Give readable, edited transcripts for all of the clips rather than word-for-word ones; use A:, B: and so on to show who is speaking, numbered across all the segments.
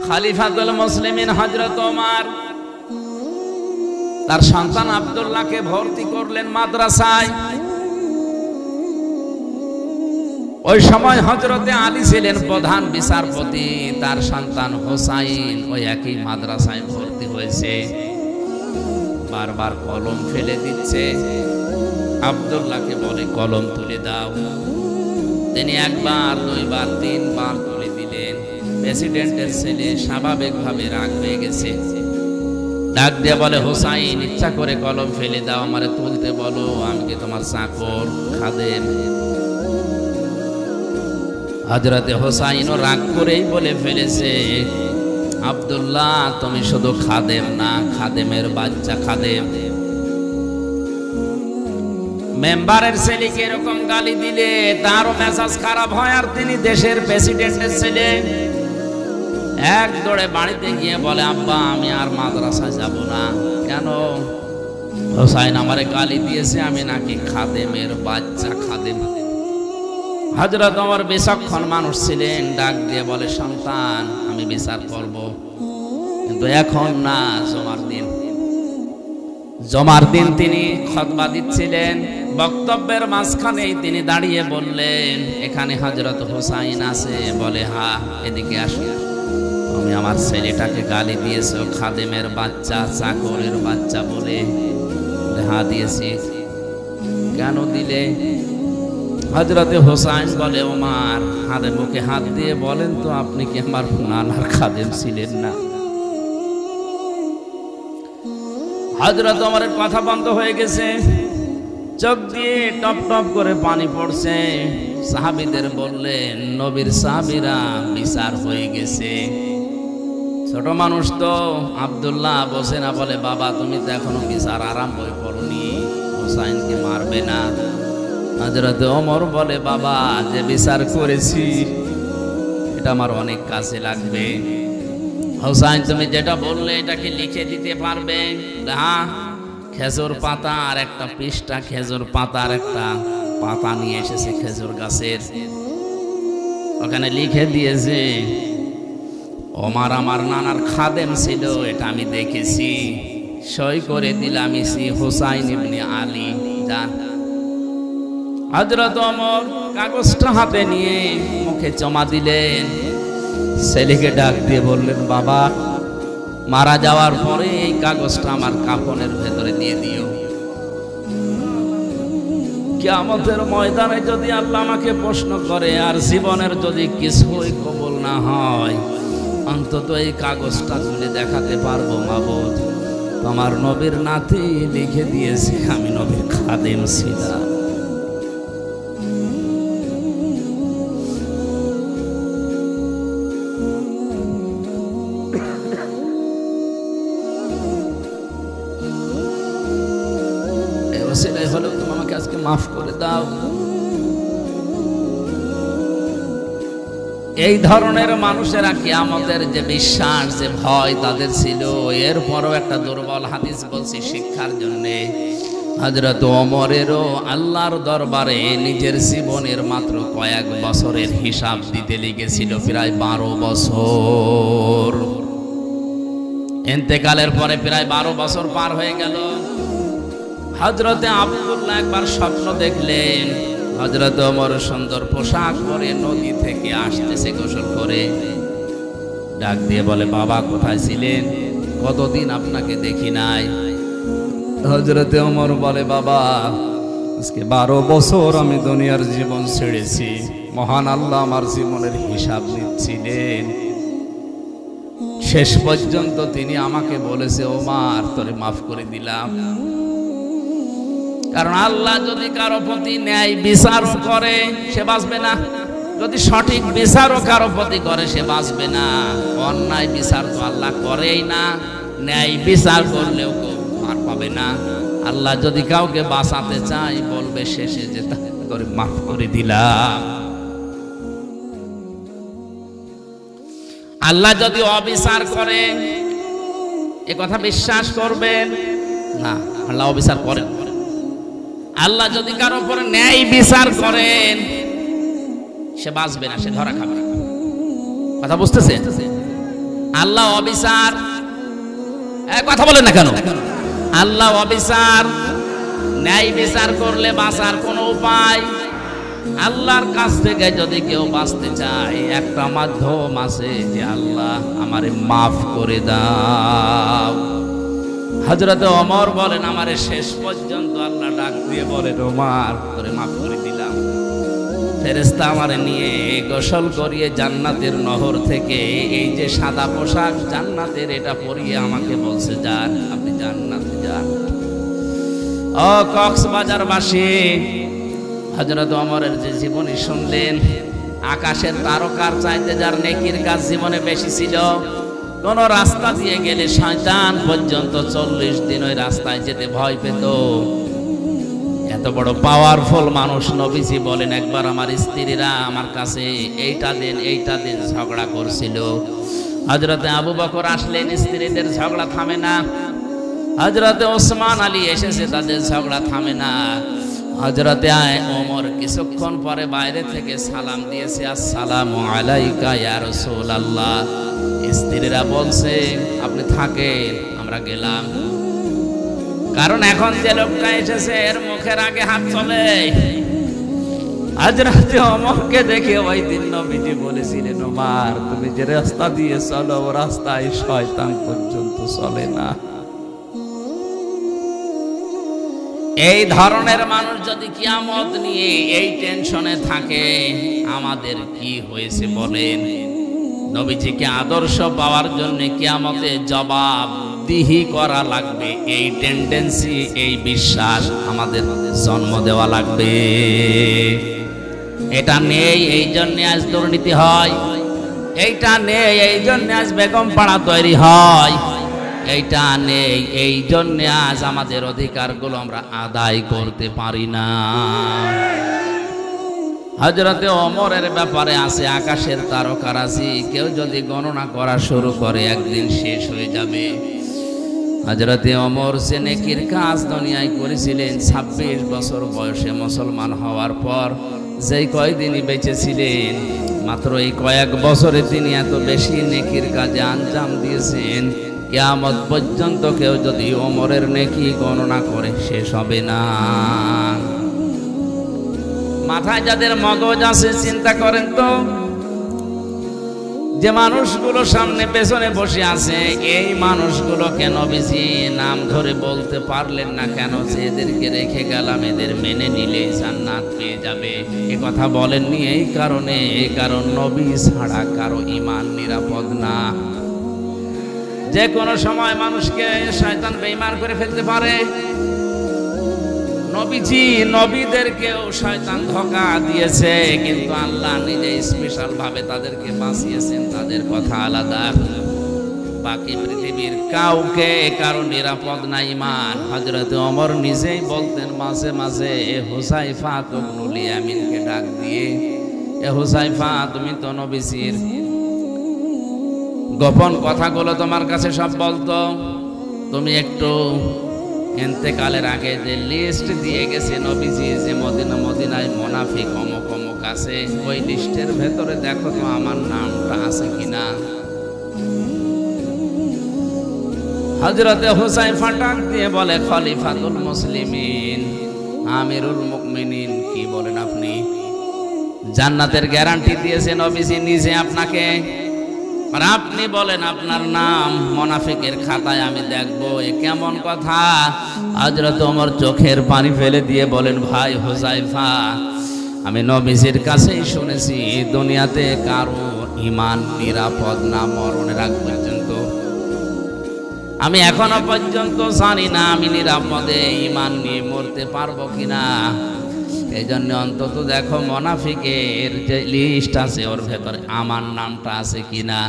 A: খলিফাতুল মুসলিমিন হযরত ওমর তার সন্তান আব্দুল্লাহকে ভর্তি করলেন মাদ্রাসায়। ওই সময় হযরতে আলী ছিলেন প্রধান বিচারপতি, তার সন্তান হোসাইন ওই একই মাদ্রাসায় ভর্তি হয়েছে। বারবার কলম ফেলে দিচ্ছে, আব্দুল্লাহকে বলে কলম তুলে দাও। তিনি একবার, দুইবার, তিনবার তুলে দিলেন। প্রেসিডেন্টের ছেলে স্বাভাবিকভাবে রাগ হয়ে গেছে, ডাক দিয়ে বলে হোসাইন, ইচ্ছা করে কলম ফেলে দাও, আমারে তুলতে বলো, আমি কি তোমার চাকর খাদেম? হযরতে হোসাইনও রাগ করেই বলে ফেলেছে, আব্দুল্লাহ তুমি শুধু খাদেম না, খাদেমের বাচ্চা খাদেম। মেম্বারের ছেলেকে এরকম গালি দিলে তারও মেজাজ খারাপ হয়, আর তিনি দেশের প্রেসিডেন্টের ছেলে। এক দৌড়ে বাড়িতে গিয়ে বলে, আব্বা আমি আর মাদ্রাসায় যাব না। কেন? হোসাইন আমারে গালি দিয়েছে, আমি নাকি খাদেমের বাচ্চা খাদেম। হযরত ওমর বিচক্ষণ মানুষ ছিলেন, ডাক দিয়ে বলে, সন্তান আমি বিচার করব, কিন্তু এখন না, জমার দিন। তিনি খুতবা দিচ্ছিলেন, বক্তব্যের মাঝখানেই তিনি দাঁড়িয়ে বললেন, এখানে হযরত হোসাইন আছে? বলে হ্যাঁ, এদিকে আসো। তুমি আমার ছেলেটাকে গালি দিয়েছো খাদেমের বাচ্চা, চাকরের বাচ্চা বলে। হ্যাঁ দিয়েছি। কেন দিলে? হযরতে হোসাইন বলে, ওমর হাতে মুখে হাত দিয়ে বলেন তো, আপনি কি আমার নানার খাদেম ছিলেন না? হযরত ওমরের কথা বন্ধ হয়ে গেছে, চোখ দিয়ে টপ টপ করে পানি পড়ছে। সাহাবীদের বললেন, নবীর সাহাবীরা বিচার হয়ে গেছে। ছোট মানুষ তো আব্দুল্লাহ বসে না, বলে বাবা তুমি তো এখনো বিচার আরম্ভই করনি, হোসাইনকে মারবে না? হযরত ওমর বলে, বাবা যে বিচার করেছি এটা আমার অনেক কাজে লাগবে। হোসাইন তুমি যেটা বললে এটা কি লিখে দিতে পারবে? হ্যাঁ। খেজুর পাতা আর একটা পৃষ্ঠা, খেজুর পাতার একটা পাতা নিয়ে এসেছে খেজুর গাছের, ওখানে লিখে দিয়েছে, ওমর আমার নানার খাদেম ছিল, এটা আমি দেখেছি, সই করে দিলাম, ইসি হোসাইন ইবনে আলী। যান। হযরত ওমর কাগজটা হাতে নিয়ে মুখে জমা দিলেন। ছেলেকে ডাক দিয়ে বললেন, বাবা মারা যাওয়ার পরে এই কাগজটা আমার কাফনের ভেতরে দিয়ে দিও। কিয়ামতের ময়দানে যদি আল্লাহ আমাকে প্রশ্ন করে আর জীবনের যদি কিছুই কবুল না হয়, অন্তত এই কাগজটা তুলে দেখাতে পারবো, মাবুদ তোমার নবীর নাতি লিখে দিয়েছে আমি নবীর খাদেম ছিলাম। হলো তুমি আমাকে আজকে মাফ করে দাও। এই ধরনের মানুষেরা কিয়ামতের যে বিশ্বাস, যে ভয় তাদের ছিল, এরপরও একটা দুর্বল হাদিস বলছি শিক্ষার জন্য। হযরত ওমরেরও আল্লাহর দরবারে নিজের জীবনের মাত্র কয়েক বছরের হিসাব দিতে লেগেছিল প্রায় 12 বছর। ইন্তেকালের পরে প্রায় 12 বছর পার হয়ে গেল। হযরতে আব্দুল্লাহ একবার স্বপ্ন দেখলেন, হযরত ওমর সুন্দর পোশাক পরে নদী থেকে আসতেছে গোসল করে। ডাক দিয়ে বলে, বাবা কোথায় ছিলেন? কতদিন আপনাকে দেখি নাই। হযরতে ওমর বলে, বাবা আজকে 12 বছর আমি দুনিয়ার জীবন ছেড়েছি, মহান আল্লাহ আমার জীবনের হিসাব নিচ্ছিলেন। শেষ পর্যন্ত তিনি আমাকে বলেছে, ওমর তোরে মাফ করে দিলাম। কারণ আল্লাহ যদি কারো প্রতি ন্যায় বিচারও করে সে বাঁচবে না, যদি সঠিক বিচারও কারো প্রতি করে সে বাঁচবে না। অন্যায় বিচার তো আল্লাহ করেই না, ন্যায় বিচার করলেও আর পাবে না। আল্লাহ যদি কাউকে বাঁচাতে চায় বলবে শেষে যে করে মাফ করে দিলাম। আল্লাহ যদি অবিচার করে এ কথা বিশ্বাস করবেন না, আল্লাহ অবিচার করেন। আল্লাহ যদি কারো উপর ন্যায় বিচার করেন সে বাঁচবে না, সে ধরা খাবে। কথা বুঝতেছে? আল্লাহ অবিচার, কথা বলেন না কেন? আল্লাহ অবিচার, ন্যায় বিচার করলে বাঁচার কোনো উপায়? আল্লাহর কাছ থেকে যদি কেউ বাঁচতে চায়, একটা মাধ্যম আছে যে আল্লাহ আমারে মাফ করে দাও। হযরত ওমর বলেন, আমারে শেষ পর্যন্ত আল্লাহ ডাক দিয়ে বলেন, ওমর তোরে মাফ করে দিলাম। ফেরেশতা আমারে নিয়ে গোসল করিয়ে জান্নাতের নহর থেকে এই যে সাদা পোশাক জান্নাতের, এটা পরিয়ে আমাকে বলছে, যান আপনি জান্নাতে যান। ও কক্সবাজারবাসী, হযরত ওমরের যে জীবনী শুনলেন, আকাশের তারকার চাইতে যার নেকির কাজ জীবনে বেশি ছিল। কোন রাস্তা দিয়ে গেলে শয়তান পর্যন্ত 40 দিন ওই রাস্তায় যেতে ভয় পেত। এত বড় পাওয়ারফুল মানুষ নবীজি বলেন, একবার আমার স্ত্রীরা আমার কাছে এইটা দিন ঝগড়া করছিল। হযরতে আবু বকর আসলেন, স্ত্রীদের ঝগড়া থামে না। হযরতে ওসমান আলী এসেছে, তাদের ঝগড়া থামে না। হযরতে ওমর কিছুক্ষণ পরে বাইরে থেকে সালাম দিয়েছে, আসসালামু আলাইকা ইয়া রাসূলুল্লাহ। স্ত্রীরা বলছে, আপনি থাকেন, আমরা গেলাম। কারণ এখন যে লোকটা এসেছে এর মুখের আগে হাত চলে। হযরতে ওমরকে দেখে ওই দিন নবীজি বলেছিলেন, ওমর তুমি যে রাস্তা দিয়ে চলো, ও রাস্তায় শয়তান পর্যন্ত চলে না। এই ধরনের মানুষ যদি কিয়ামত নিয়ে এই টেনশনে থাকে, আমাদের কি হয়েছে বলেন? নবীজিকে আদর্শ পাওয়ার জন্য কিয়ামতে জবাবদিহি করা লাগবে, এই টেন্ডেন্সি, এই বিশ্বাস আমাদের জন্ম দেওয়া লাগবে। এটা নেই এই জন্য আজ দুর্নীতি হয়, এইটা নেই এই জন্য আজ বেগম পাড়া তৈরি হয়, এইটা নেই এই জন্য আজ আমাদের অধিকারগুলো আমরা আদায় করতে পারি না। হযরতে ওমরের ব্যাপারে আছে আকাশের তারকারাজি, কেউ যদি গণনা করা শুরু করে একদিন শেষ হয়ে যাবে। হযরতে ওমর সে নেকির কাজ দুনিয়ায় করেছিলেন 26 বছর বয়সে মুসলমান হওয়ার পর। যেই কয়দিনই বেঁচে ছিলেন, মাত্র এই কয়েক বছরে তিনি এত বেশি নেকির কাজে আঞ্জাম দিয়েছেন, কিয়ামত পর্যন্ত কেউ যদি ওমরের নেকি গণনা করে শেষ হবে না। মাথায় যাদের মগজ আছে চিন্তা করেন তো, যে মানুষগুলো সামনে পেছনে বসে আছে, এই মানুষগুলোকে নবীজি নাম ধরে বলতে পারলেন না কেন? যে এদেরকে রেখে গেলাম, এদের মেনে নিলে জান্নাত পেয়ে যাবে, এ কথা বলেননি এই কারণে, এই কারণ নবী ছাড়া কারো ঈমান নিরাপদ না। যে কোনো সময় মানুষকে শয়তান বেঈমান করে ফেলতে পারে। নবীজি নবীদেরকেও শয়তান ধোঁকা দিয়েছে, কিন্তু আল্লাহ নিজে স্পেশাল ভাবে তাদেরকে বাঁচিয়েছেন, তাদের কথা আলাদা। বাকি পৃথিবীর কাউকে কারো নিরাপদ না ঈমান। হযরত ওমর নিজেই বলতেন মাঝে মাঝে হুযায়ফা ইবনুল ইয়ামিনকে ডাক দিয়ে, এ হুযায়ফা, তুমি তো নবীজির গোপন কথাগুলো তোমার কাছে সব বলতো, তুমি একটু ইন্তেকালের আগে যে লিস্ট দিয়ে গেছে নবীজি, যে মদিনায় মুনাফিক অমুক অমুক আছে, ওই লিস্টের ভেতরে দেখো তো আমার নামটা আছে কিনা। হযরতে হুযায়ফা ডাক দিয়ে বলে, খলিফাতুল মুসলিমিন, আমিরুল মুমিনিন, কি বলেন আপনি? জান্নাতের গ্যারান্টি দিয়েছে নবীজি নিজে আপনাকে, আর আপনি বলেন আপনার নাম মুনাফিকের খাতায় আমি দেখবো, এ কেমন কথা? হযরত ওমর চোখের পানি ফেলে দিয়ে বলেন, ভাই হুযায়ফা, আমি নবীজির কাছেই শুনেছি দুনিয়াতে কারো ঈমান নিরাপদ না মরণের আগ পর্যন্ত। আমি এখনো পর্যন্ত জানি না আমি নিরাপদে ঈমান নিয়ে মরতে পারবো কিনা। এই জন্য অন্তত দেখো মুনাফিকের যে লিস্ট আছে ওর ভেতরে আমার নামটা আছে কিনা।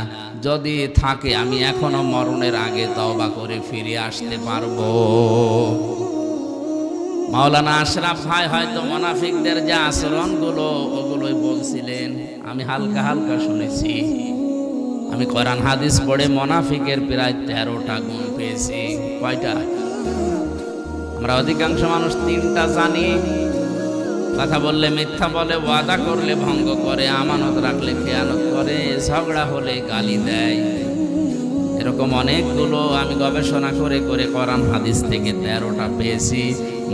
A: যদি থাকে আমি এখনো মরণের আগে তওবা করে ফিরে আসতে পারবো। মাওলানা আশরাফ ভাই হয়তো মুনাফিকদের যে আচরণগুলো ওগুলোই বলছিলেন, আমি হালকা হালকা শুনেছি। আমি কোরআন হাদিস পড়ে মুনাফিকের প্রায় 13টা গুণ পেয়েছি। কয়টা? আমরা অধিকাংশ মানুষ 3টা জানি। কথা বললে মিথ্যা বলে, ওয়াদা করলে ভঙ্গ করে, আমানত রাখলে খেয়ানত করে, ঝগড়া হলে গালি দেয়। এরকম অনেকগুলো আমি গবেষণা করে করে কোরআন হাদিস থেকে 13টা পেয়েছি।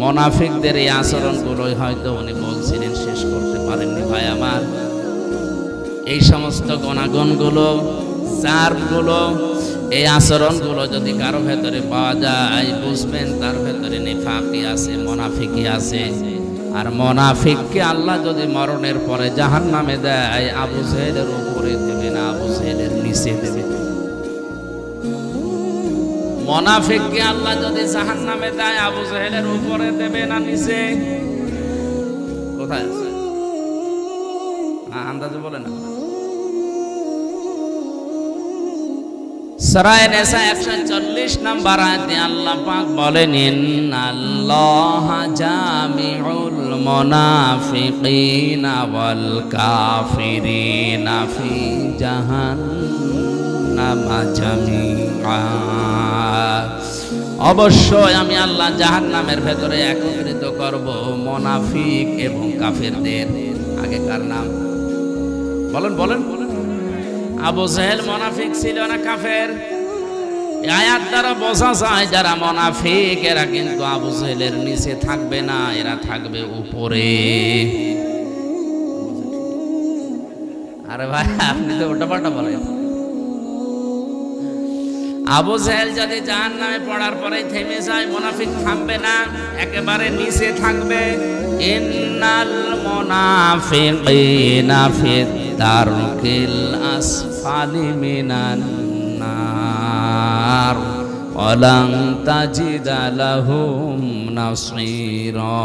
A: মুনাফিকদের এই আচরণগুলোই হয়তো উনি বলছিলেন, শেষ করতে পারেননি ভাই আমার। এই সমস্ত গুণাগুণগুলো, চারগুলো, এই আচরণগুলো যদি কারো ভেতরে পাওয়া যায়, বুঝবেন তার ভেতরে নিফাকি আছে, মুনাফিকি আছে। আর মুনাফিককে আল্লাহ যদি মরণের পরে জাহান্নামে দেয়, আবু জেহেলের উপরে দেবে না, আবু জেহেলের নিচে দেবে। মুনাফিককে আল্লাহ যদি জাহান্নামে দেয়, আবু জেহেলের উপরে দেবে না নিচে? কোথায় আছে আন্দাজে বলে না। সূরা নিসা 140 নম্বর আয়াতে আল্লাহ পাক বলেন, ইন্নাল্লাহা জামিউল মুনাফিকিনা ওয়াল কাফিরিনা ফি জাহান্নামা জামিআ। অবশ্যই আমি আল্লাহ জাহান্নামের ভেতরে একত্রিত করব মুনাফিক এবং কাফেরদের। আগেকার নাম বলেন বলেন। আবু জেহেল মুনাফিক ছিল না কাফের? আয়াত দ্বারা বোঝা যায় যারা মুনাফিক এরা কিন্তু আবু জেহেলের নিচে থাকবে না, এরা থাকবে উপরে। আরে ভাই আপনি তো উল্টাপাল্টা বলেন। আবু জেহেল যদি জাহান্নামে পড়ার পরে থেমে যায়, মুনাফিক থামবে না, একেবারে নিচে থাকবে। ইন্নাল মুনাফিকিনা ফিদ দারকিল আসফালি মিনান নার ওয়ালান তাজিদা লাহুম নাসীরা।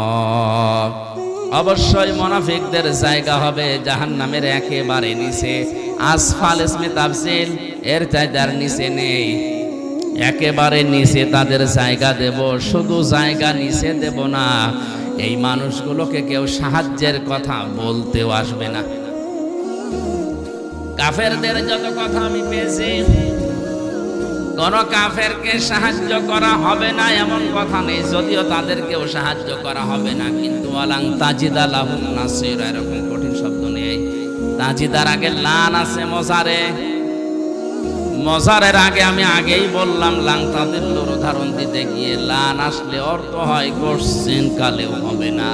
A: অবশ্যই মুনাফিকদের জায়গা হবে জাহান্নামের একেবারে নিচে। আসফাল ইসমে তাফসীল, এর চাইদার নিচে নেই, একেবারে নিচে তাদের জায়গা দেব। শুধু জায়গা নিচে দেব না, এই মানুষগুলোকে কেউ সাহায্যের কথা বলতেও আসবে না। কাফেরদের যত কথা আমি পেয়েছি, কোন কাফেরকে সাহায্য করা হবে না এমন কথা নেই, যদিও তাদেরকেও সাহায্য করা হবে না। কিন্তু ওয়ালান তাজিদা লাহুম নাসীরা, এরকম কঠিন শব্দ নেই। তাজিদার আগে লান আছে মজারে, মজারের আগে আমি আগেই বললাম লাং তাদিল্লুর উদাহরণ দিতে গিয়ে লান আসলে অর্থ হয় কোশ্চিন কালেও হবে না।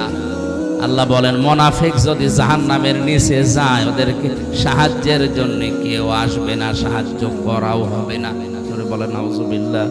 A: আল্লাহ বলেন মুনাফিক যদি জাহান্নামের নিচে যায়, ওদেরকে সাহায্যের জন্য কেউ আসবে না, সাহায্য করাও হবে না। বলেন নাউজুবিল্লাহ।